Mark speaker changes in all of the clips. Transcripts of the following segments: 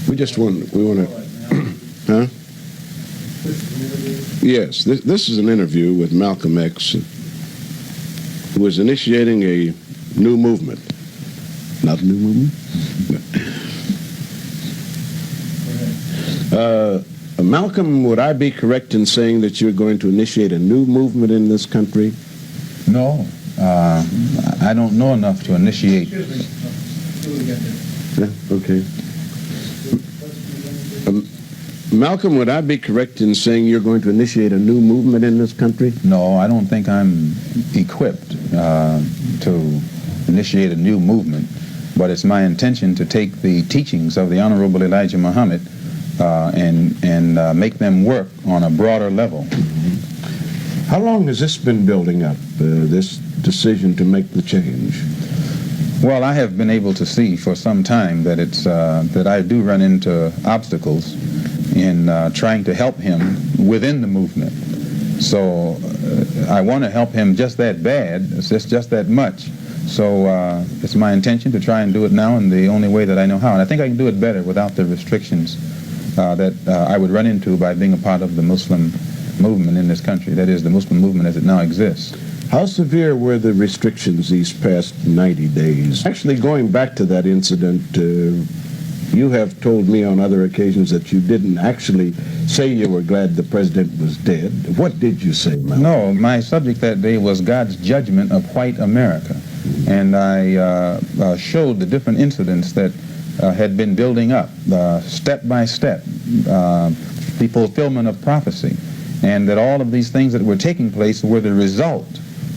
Speaker 1: We want to, huh? Yes, this is an interview with Malcolm X, who is initiating a new movement. Not a new movement? Malcolm, would I be correct in saying that you're going to initiate a new movement in this country?
Speaker 2: No, I don't know enough to initiate.
Speaker 1: Yeah, okay. Malcolm, would I be correct in saying you're going to initiate a new movement in this country?
Speaker 2: No, I don't think I'm equipped to initiate a new movement, but it's my intention to take the teachings of the Honorable Elijah Muhammad and make them work on a broader level.
Speaker 1: How long has this been building up, this decision to make the change?
Speaker 2: Well, I have been able to see for some time that it's that I do run into obstacles in trying to help him within the movement. So I want to help him just that bad, it's just that much. So it's my intention to try and do it now in the only way that I know how. And I think I can do it better without the restrictions that I would run into by being a part of the Muslim movement in this country, that is, the Muslim movement as it now exists.
Speaker 1: How severe were the restrictions these past 90 days? Actually, going back to that incident, you have told me on other occasions that you didn't actually say you were glad the president was dead. What did you say, Malcolm?
Speaker 2: No, my subject that day was God's judgment of white America. And I showed the different incidents that had been building up, step by step, the fulfillment of prophecy, and that all of these things that were taking place were the result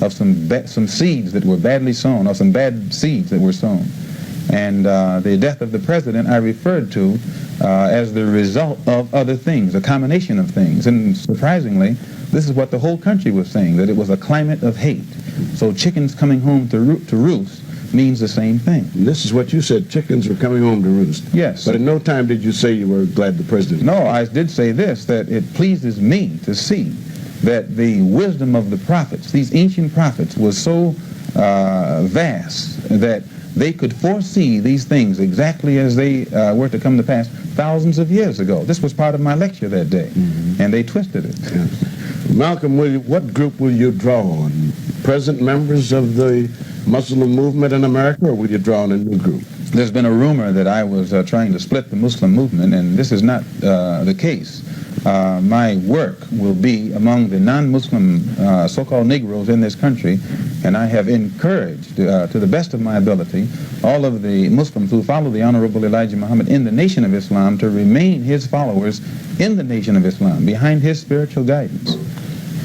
Speaker 2: of some seeds that were badly sown, or some bad seeds that were sown. And the death of the president I referred to as the result of other things, a combination of things. And surprisingly, this is what the whole country was saying, that it was a climate of hate. So chickens coming home to roost means the same thing.
Speaker 1: And this is what you said, chickens were coming home to roost.
Speaker 2: Yes.
Speaker 1: But in no time did you say you were glad the president
Speaker 2: No, I did say this, that it pleases me to see that the wisdom of the prophets, these ancient prophets, was so vast that they could foresee these things exactly as they were to come to pass thousands of years ago. This was part of my lecture that day, and they twisted it.
Speaker 1: Yeah. Malcolm, what group will you draw on? Present members of the Muslim movement in America, or will you draw on a new group?
Speaker 2: There's been a rumor that I was trying to split the Muslim movement, and this is not the case. My work will be among the non-Muslim so-called Negroes in this country, and I have encouraged, to the best of my ability, all of the Muslims who follow the Honorable Elijah Muhammad in the Nation of Islam to remain his followers in the Nation of Islam, behind his spiritual guidance.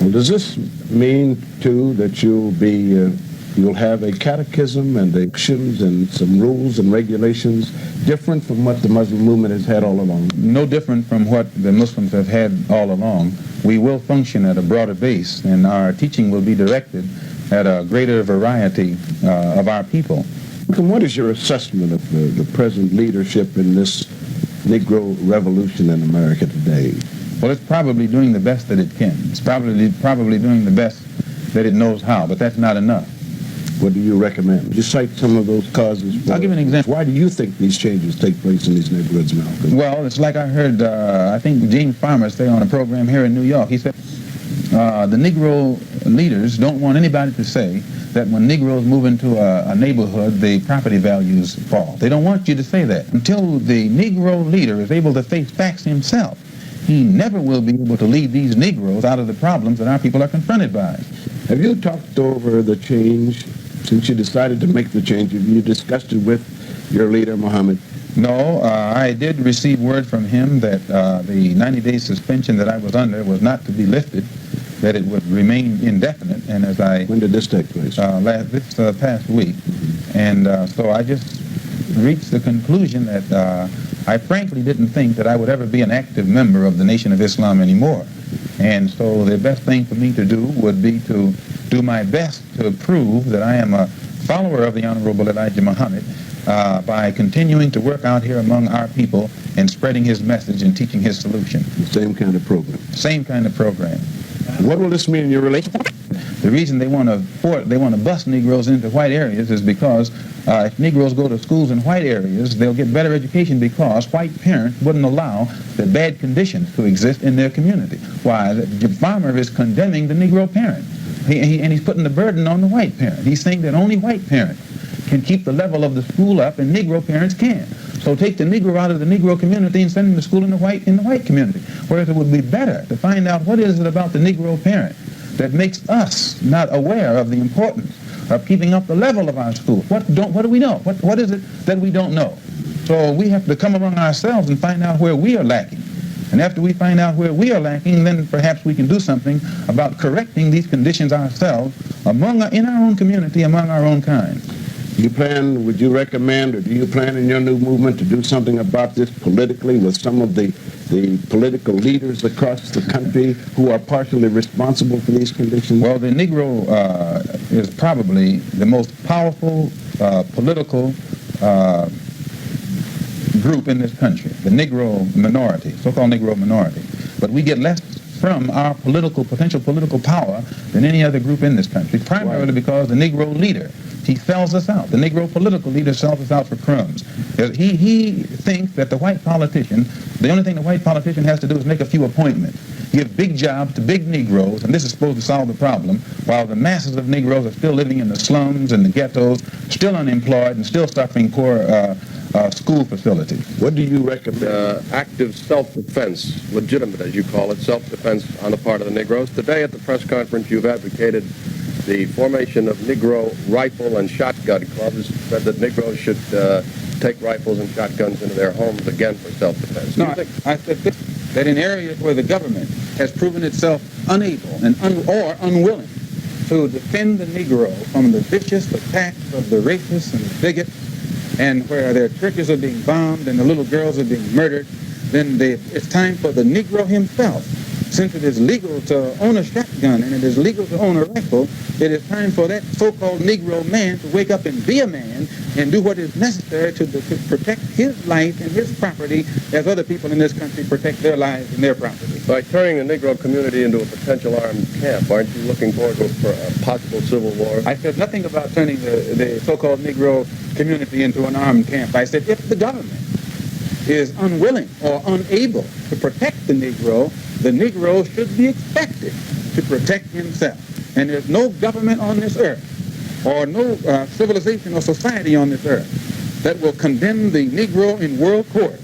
Speaker 1: Well, does this mean, too, that you'll have a catechism and actions and some rules and regulations different from what the Muslim movement has had all along?
Speaker 2: No different from what the Muslims have had all along. We will function at a broader base, and our teaching will be directed at a greater variety of our people.
Speaker 1: What is your assessment of the present leadership in this Negro revolution in America today?
Speaker 2: Well, it's probably doing the best that it can. It's probably doing the best that it knows how, but that's not enough.
Speaker 1: What do you recommend? You cite some of those causes.
Speaker 2: I'll give an example.
Speaker 1: Why do you think these changes take place in these neighborhoods, Malcolm?
Speaker 2: Well, it's like I heard, I think James Farmer say on a program here in New York. He said, the Negro leaders don't want anybody to say that when Negroes move into a neighborhood, the property values fall. They don't want you to say that. Until the Negro leader is able to face facts himself, he never will be able to lead these Negroes out of the problems that our people are confronted by.
Speaker 1: Have you talked over the change since you decided to make the change? Have you discussed it with your leader, Muhammad?
Speaker 2: No, I did receive word from him that the 90-day suspension that I was under was not to be lifted, that it would remain indefinite. And as I...
Speaker 1: When did this take place?
Speaker 2: This past week. And so I just reached the conclusion that I frankly didn't think that I would ever be an active member of the Nation of Islam anymore. And so the best thing for me to do would be to do my best to prove that I am a follower of the Honorable Elijah Muhammad by continuing to work out here among our people and spreading his message and teaching his solution.
Speaker 1: The same kind of program.
Speaker 2: Same kind of program.
Speaker 1: What will this mean in your relationship?
Speaker 2: The reason they want to bust Negroes into white areas is because if Negroes go to schools in white areas, they'll get better education because white parents wouldn't allow the bad conditions to exist in their community. Why? The farmer is condemning the Negro parent, and he's putting the burden on the white parent. He's saying that only white parents can keep the level of the school up, and Negro parents can. So take the Negro out of the Negro community and send him to school in the white community. Whereas it would be better to find out what is it about the Negro parent that makes us not aware of the importance of keeping up the level of our school. What do we know? What is it that we don't know? So we have to come among ourselves and find out where we are lacking. And after we find out where we are lacking, then perhaps we can do something about correcting these conditions ourselves in our own community, among our own kind.
Speaker 1: Would you recommend, or do you plan in your new movement to do something about this politically with some of the political leaders across the country who are partially responsible for these conditions?
Speaker 2: Well, the Negro is probably the most powerful political group in this country, the Negro minority, so-called Negro minority. But we get less from our potential political power than any other group in this country, primarily because the Negro leader, he sells us out. The Negro political leader sells us out for crumbs. He thinks that the only thing the white politician has to do is make a few appointments, give big jobs to big Negroes, and this is supposed to solve the problem, while the masses of Negroes are still living in the slums and the ghettos, still unemployed and still suffering poor school facilities.
Speaker 1: What do you recommend?
Speaker 3: Active self-defense, legitimate as you call it, self-defense on the part of the Negroes. Today at the press conference you've advocated the formation of Negro rifle and shotgun clubs, said that Negroes should take rifles and shotguns into their homes again for self-defense.
Speaker 2: No, I said this, that in areas where the government has proven itself unable or unwilling to defend the Negro from the vicious attacks of the racists and the bigots, and where their churches are being bombed and the little girls are being murdered, then it's time for the Negro himself. Since it is legal to own a shotgun and it is legal to own a rifle, it is time for that so-called Negro man to wake up and be a man and do what is necessary to protect his life and his property as other people in this country protect their lives and their property.
Speaker 3: By turning the Negro community into a potential armed camp, aren't you looking forward to a possible civil war?
Speaker 2: I said nothing about turning the so-called Negro community into an armed camp. I said if the government is unwilling or unable to protect the Negro should be expected to protect himself. And there's no government on this earth, or no civilization or society on this earth, that will condemn the Negro in world court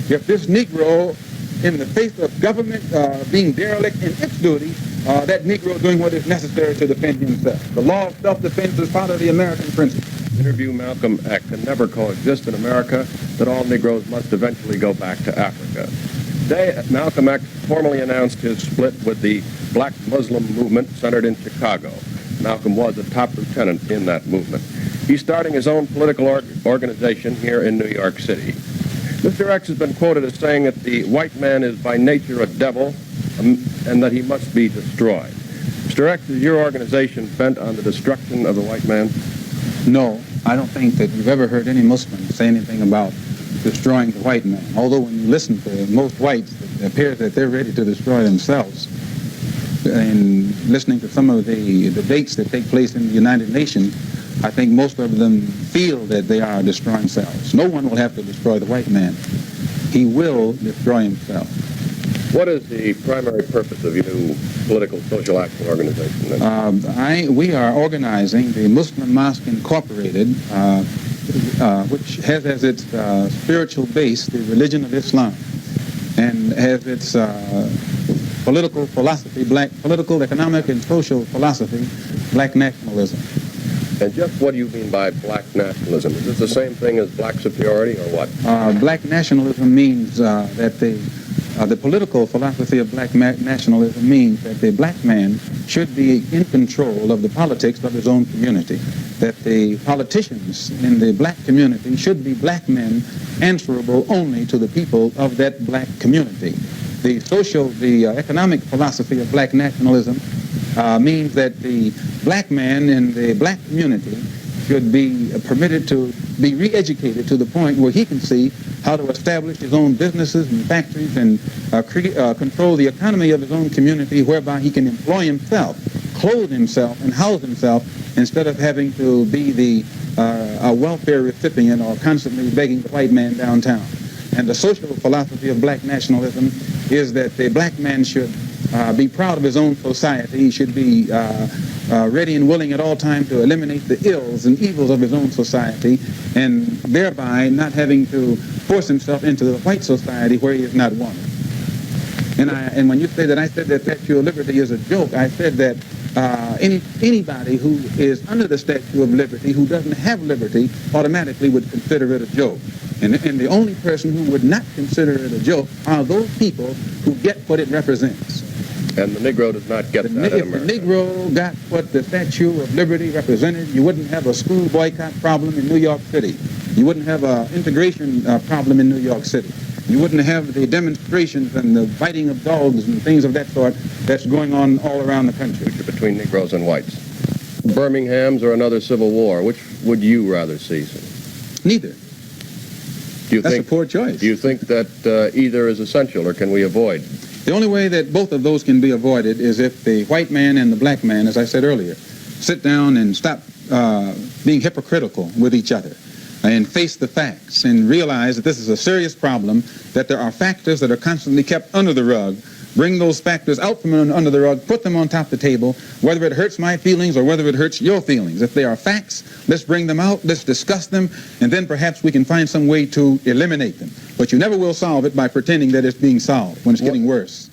Speaker 2: if this Negro, in the face of government being derelict in its duty, that Negro doing what is necessary to defend himself. The law of self-defense is part of the American principle.
Speaker 3: Interview Malcolm X can never coexist in America, that all Negroes must eventually go back to Africa. Today, Malcolm X formally announced his split with the Black Muslim movement centered in Chicago. Malcolm was a top lieutenant in that movement. He's starting his own political organization here in New York City. Mr. X has been quoted as saying that the white man is by nature a devil and that he must be destroyed. Mr. X, is your organization bent on the destruction of the white man?
Speaker 2: No, I don't think that you've ever heard any Muslim say anything about destroying the white man. Although when you listen to most whites, it appears that they're ready to destroy themselves. And listening to some of the debates that take place in the United Nations, I think most of them feel that they are destroying themselves. No one will have to destroy the white man. He will destroy himself.
Speaker 3: What is the primary purpose of your new political social action organization then?
Speaker 2: We are organizing the Muslim Mosque Incorporated, which has as its spiritual base the religion of Islam, and has its political philosophy, political, economic, and social philosophy, black nationalism.
Speaker 3: And just what do you mean by black nationalism? Is this the same thing as black superiority or what?
Speaker 2: Black nationalism means that the political philosophy of black nationalism means that the black man should be in control of the politics of his own community, that the politicians in the black community should be black men answerable only to the people of that black community. The economic philosophy of black nationalism means that the black man in the black community should be permitted to be re-educated to the point where he can see how to establish his own businesses and factories and control the economy of his own community, whereby he can employ himself clothe himself and house himself instead of having to be the a welfare recipient or constantly begging the white man downtown. And the social philosophy of black nationalism is that the black man should be proud of his own society. He should be ready and willing at all times to eliminate the ills and evils of his own society, and thereby not having to force himself into the white society where he is not wanted. And when you say that I said that Statue of Liberty is a joke, I said that anybody who is under the Statue of Liberty who doesn't have liberty automatically would consider it a joke. And the only person who would not consider it a joke are those people who get what it represents.
Speaker 3: And the Negro does not get that in
Speaker 2: If
Speaker 3: America.
Speaker 2: the Negro got what the Statue of Liberty represented, you wouldn't have a school boycott problem in New York City. You wouldn't have an integration problem in New York City. You wouldn't have the demonstrations and the biting of dogs and things of that sort that's going on all around the country.
Speaker 3: Between Negroes and whites. Birmingham's or another civil war, which would you rather see?
Speaker 2: Neither. That's a poor choice.
Speaker 3: Do you think that either is essential, or can we avoid?
Speaker 2: The only way that both of those can be avoided is if the white man and the black man, as I said earlier, sit down and stop being hypocritical with each other and face the facts and realize that this is a serious problem, that there are factors that are constantly kept under the rug. Bring those factors out from under the rug, put them on top of the table, whether it hurts my feelings or whether it hurts your feelings. If they are facts, let's bring them out, let's discuss them, and then perhaps we can find some way to eliminate them. But you never will solve it by pretending that it's being solved when it's getting worse.